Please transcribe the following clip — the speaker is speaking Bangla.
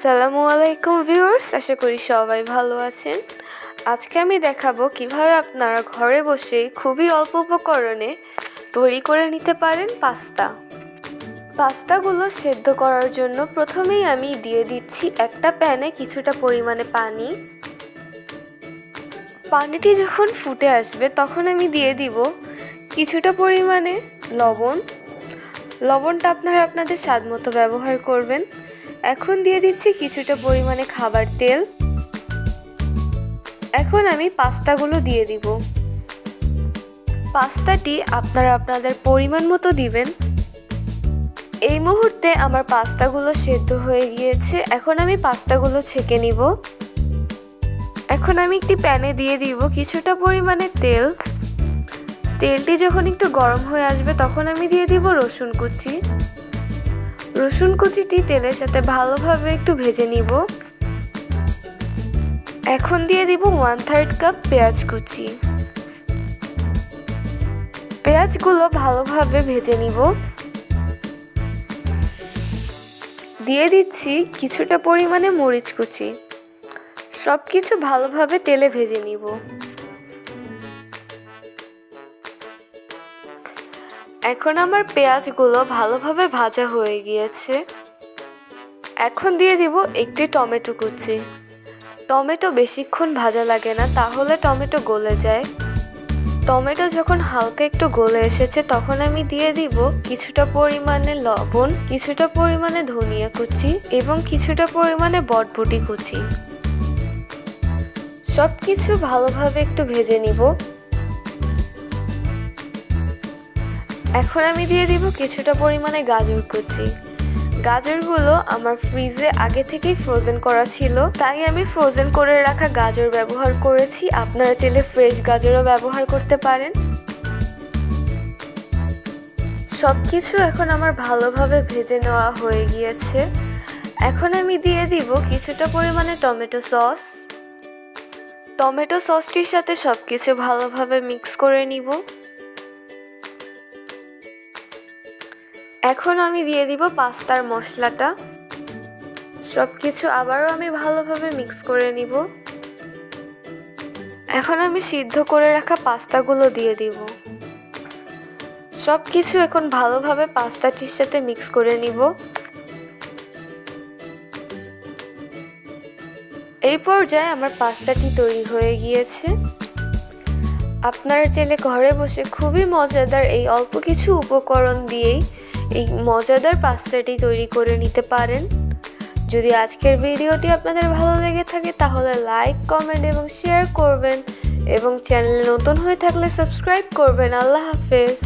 আসসালামু আলাইকুম ভিউয়ার্স, আশা করি সবাই ভালো আছেন। আজকে আমি দেখাবো কিভাবে আপনারা ঘরে বসেই খুবই অল্প উপকরণে তৈরি করে নিতে পারেন পাস্তাগুলো সেদ্ধ করার জন্য প্রথমেই আমি দিয়ে দিচ্ছি একটা প্যানে কিছুটা পরিমাণে পানি। পানিটি যখন ফুটে আসবে তখন আমি দিয়ে দিব কিছুটা পরিমাণে লবণটা আপনারা আপনাদের স্বাদ মতো ব্যবহার করবেন। এখন দিয়ে দিচ্ছি কিছুটা পরিমাণে খাবার তেল। এখন আমি পাস্তাগুলো দিয়ে দিব। পাস্তাটি আপনারা আপনাদের পরিমাণ মতো দিবেন। এই মুহূর্তে আমার পাস্তাগুলো সেদ্ধ হয়ে গিয়েছে। এখন আমি পাস্তাগুলো ছেঁকে নিব। এখন আমি একটি প্যানে দিয়ে দিব কিছুটা পরিমাণে তেল। তেলটি যখন একটু গরম হয়ে আসবে তখন আমি দিয়ে দিব রসুন কুচি। রসুন কুচিটি তেলের সাথে ভালোভাবে একটু ভেজে নিব। এখন দিয়ে দিব 1/3 কাপ পেঁয়াজ কুচি। পেঁয়াজগুলো ভালোভাবে ভেজে নিব। দিয়ে দিচ্ছি কিছুটা পরিমাণে মরিচ কুচি। সব কিছু ভালোভাবে তেলে ভেজে নিব। এখন আমার পেঁয়াজগুলো ভালোভাবে ভাজা হয়ে গিয়েছে। এখন দিয়ে দিব একটি টমেটো কুচি। টমেটো বেশিক্ষণ ভাজা লাগে না, তাহলে টমেটো গলে যায়। টমেটো যখন হালকা একটু গলে এসেছে তখন আমি দিয়ে দিব কিছুটা পরিমাণে লবণ, কিছুটা পরিমাণে ধনিয়া কুচি এবং কিছুটা পরিমাণে বটবটি কুচি। সব কিছু ভালোভাবে একটু ভেজে নিব। এখন আমি দিয়ে দিব কিছুটা পরিমাণে গাজর কুচি। গাজরগুলো আমার ফ্রিজে আগে থেকেই ফ্রোজেন করা ছিল, তাই আমি ফ্রোজেন করে রাখা গাজর ব্যবহার করেছি। আপনারা চাইলে ফ্রেশ গাজরও ব্যবহার করতে পারেন। সব কিছু এখন আমার ভালোভাবে ভেজে নেওয়া হয়ে গিয়েছে। এখন আমি দিয়ে দিব কিছুটা পরিমাণে টমেটো সস। টমেটো সসটির সাথে সব কিছু ভালোভাবে মিক্স করে নিব। এখন আমি দিয়ে দিব পাস্তার মশলাটা। সব কিছু আবারও আমি ভালোভাবে মিক্স করে নিব। এখন আমি সিদ্ধ করে রাখা পাস্তাগুলো দিয়ে দিব। সব কিছু এখন ভালোভাবে পাস্তাটির সাথে মিক্স করে নিব। এই পর্যায়ে আমার পাস্তাটি তৈরি হয়ে গিয়েছে। আপনারা চাইলে ঘরে বসে খুবই মজাদার এই অল্প কিছু উপকরণ দিয়েই এই মজাদার পাস্তাটি তৈরি করে নিতে পারেন। যদি আজকের ভিডিওটি আপনাদের ভালো লেগে থাকে তাহলে লাইক, কমেন্ট এবং শেয়ার করবেন এবং চ্যানেলে নতুন হয়ে থাকলে সাবস্ক্রাইব করবেন। আল্লাহ হাফেজ।